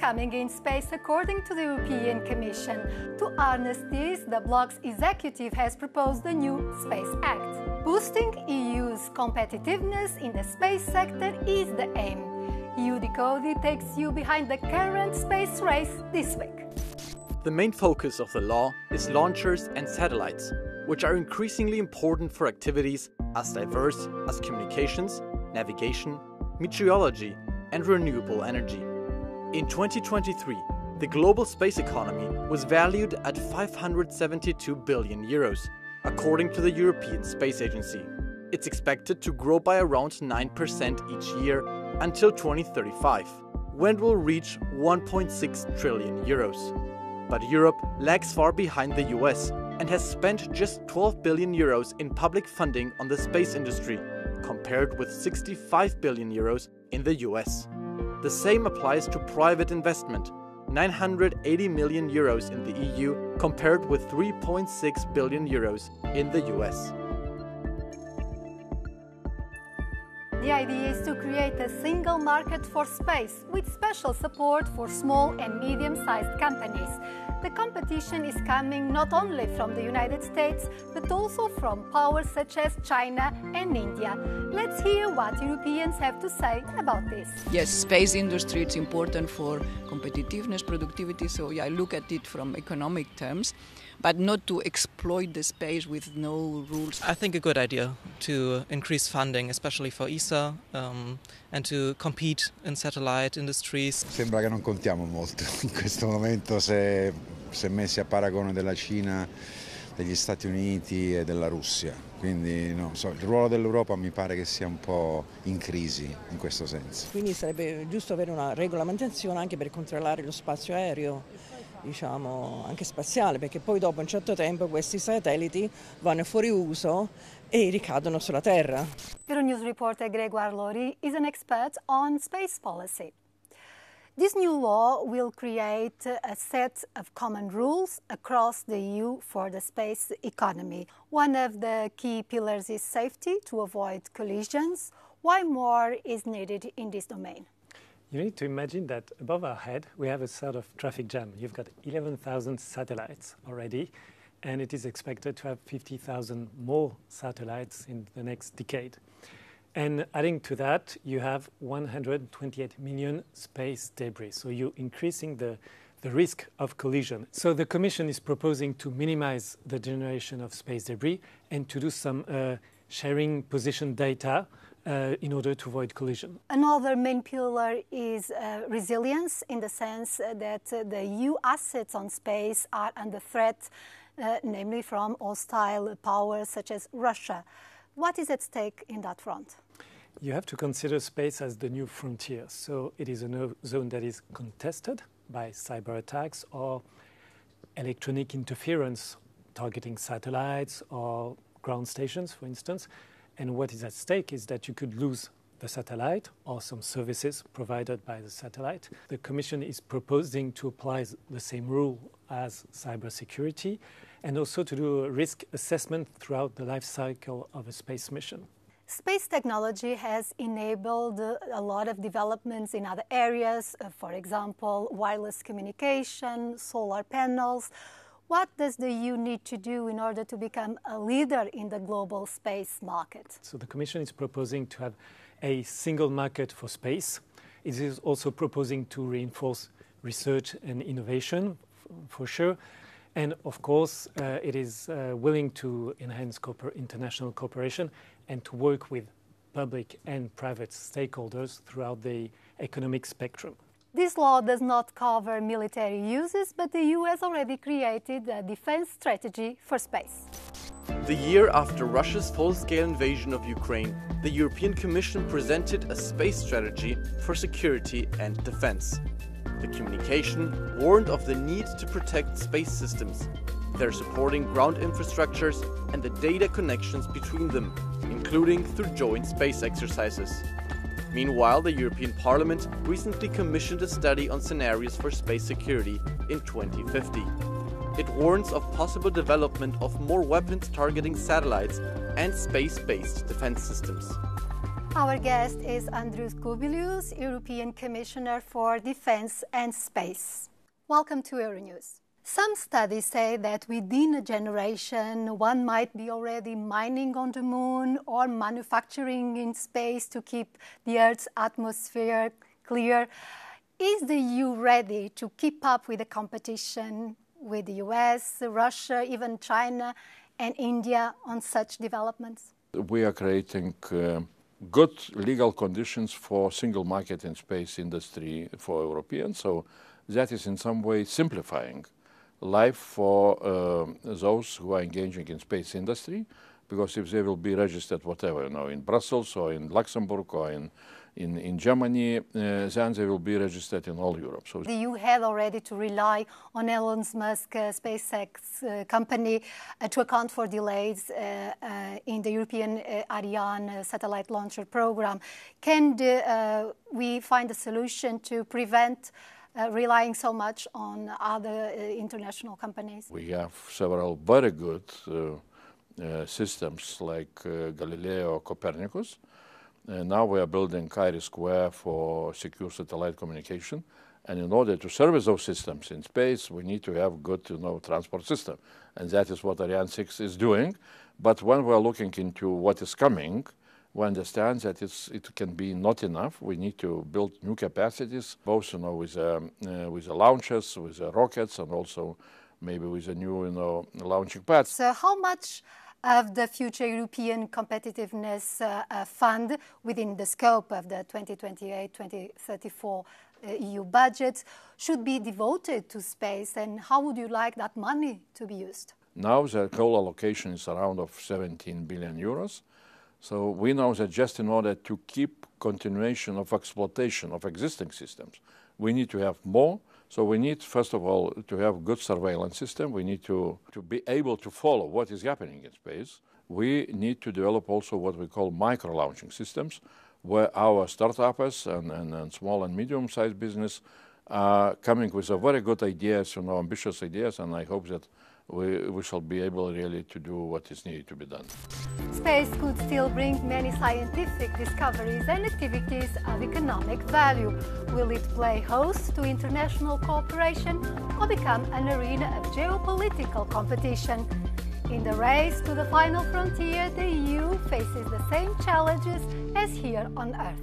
coming in space according to the European Commission. To harness this, the bloc's executive has proposed the new Space Act. Boosting EU's competitiveness in the space sector is the aim. EU Decoded takes you behind the current space race this week. The main focus of the law is launchers and satellites, which are increasingly important for activities as diverse as communications, navigation, meteorology, and renewable energy. In 2023, the global space economy was valued at 572 billion euros, according to the European Space Agency. It's expected to grow by around 9% each year until 2035, when it will reach 1.6 trillion euros. But Europe lags far behind the US and has spent just 12 billion euros in public funding on the space industry, compared with 65 billion euros in the US. The same applies to private investment, 980 million euros in the EU compared with 3.6 billion euros in the US. The idea is to create a single market for space with special support for small and medium-sized companies. The competition is coming not only from the United States, but also from powers such as China and India. Let's hear what Europeans have to say about this. Yes, space industry, it's important for competitiveness, productivity, so I look at it from economic terms, but not to exploit the space with no rules. I think a good idea to increase funding, especially for ESA, and to compete in satellite industries. Sembra che non contiamo molto in questo momento se messi a paragone della Cina, degli Stati Uniti e della Russia. Quindi no, il ruolo dell'Europa mi pare che sia un po' in crisi in questo senso. Quindi sarebbe giusto avere una regolamentazione anche per controllare lo spazio aereo, diciamo anche spaziale, perché poi dopo un certo tempo questi satelliti vanno fuori uso e ricadono sulla Terra. Euronews reporter Grégoire Lori is an expert on space policy. This new law will create a set of common rules across the EU for the space economy. One of the key pillars is safety to avoid collisions. Why more is needed in this domain? You need to imagine that above our head we have a sort of traffic jam. You've got 11,000 satellites already, and it is expected to have 50,000 more satellites in the next decade. And adding to that, you have 128 million space debris. So you're increasing the risk of collision. So the Commission is proposing to minimize the generation of space debris and to do some sharing position data in order to avoid collision. Another main pillar is resilience, in the sense that the EU assets on space are under threat, namely from hostile powers such as Russia. What is at stake in that front? You have to consider space as the new frontier. So it is a zone that is contested by cyber attacks or electronic interference targeting satellites or ground stations, for instance. And what is at stake is that you could lose the satellite or some services provided by the satellite. The Commission is proposing to apply the same rule as cybersecurity and also to do a risk assessment throughout the life cycle of a space mission. Space technology has enabled a lot of developments in other areas, for example, wireless communication, solar panels. What does the EU need to do in order to become a leader in the global space market? So the Commission is proposing to have a single market for space. It is also proposing to reinforce research and innovation, for sure. And of course, it is willing to enhance international cooperation and to work with public and private stakeholders throughout the economic spectrum. This law does not cover military uses, but the EU has already created a defense strategy for space. The year after Russia's full-scale invasion of Ukraine, the European Commission presented a space strategy for security and defense. The communication warned of the need to protect space systems, their supporting ground infrastructures and the data connections between them, including through joint space exercises. Meanwhile, the European Parliament recently commissioned a study on scenarios for space security in 2050. It warns of possible development of more weapons targeting satellites and space-based defense systems. Our guest is Andrius Kubilius, European Commissioner for Defence and Space. Welcome to Euronews. Some studies say that within a generation, one might be already mining on the moon or manufacturing in space to keep the Earth's atmosphere clear. Is the EU ready to keep up with the competition with the US, Russia, even China and India on such developments? We are creating good legal conditions for single market in space industry for Europeans. So that is in some way simplifying life for those who are engaging in space industry, because if they will be registered whatever, in Brussels or in Luxembourg or in Germany, then they will be registered in all Europe. So the EU had already to rely on Elon Musk's SpaceX company to account for delays in the European Ariane satellite launcher program. Can we find a solution to prevent relying so much on other international companies? We have several very good systems like Galileo or Copernicus. Now we are building IRIS² for secure satellite communication. And in order to service those systems in space, we need to have good transport system. And that is what Ariane 6 is doing. But when we are looking into what is coming, we understand that it can be not enough. We need to build new capacities, both with the launchers, with the rockets, and also maybe with the new launching pads. So how much of the future European competitiveness fund within the scope of the 2028-2034 EU budget should be devoted to space, and how would you like that money to be used? Now the whole allocation is around of 17 billion euros. So we know that just in order to keep continuation of exploitation of existing systems, we need to have more. So we need, first of all, to have good surveillance system. We need to be able to follow what is happening in space. We need to develop also what we call micro-launching systems, where our startups and small and medium-sized business are coming with very good ideas, ambitious ideas, and I hope that we shall be able really to do what is needed to be done. Space could still bring many scientific discoveries and activities of economic value. Will it play host to international cooperation or become an arena of geopolitical competition? In the race to the final frontier, the EU faces the same challenges as here on Earth.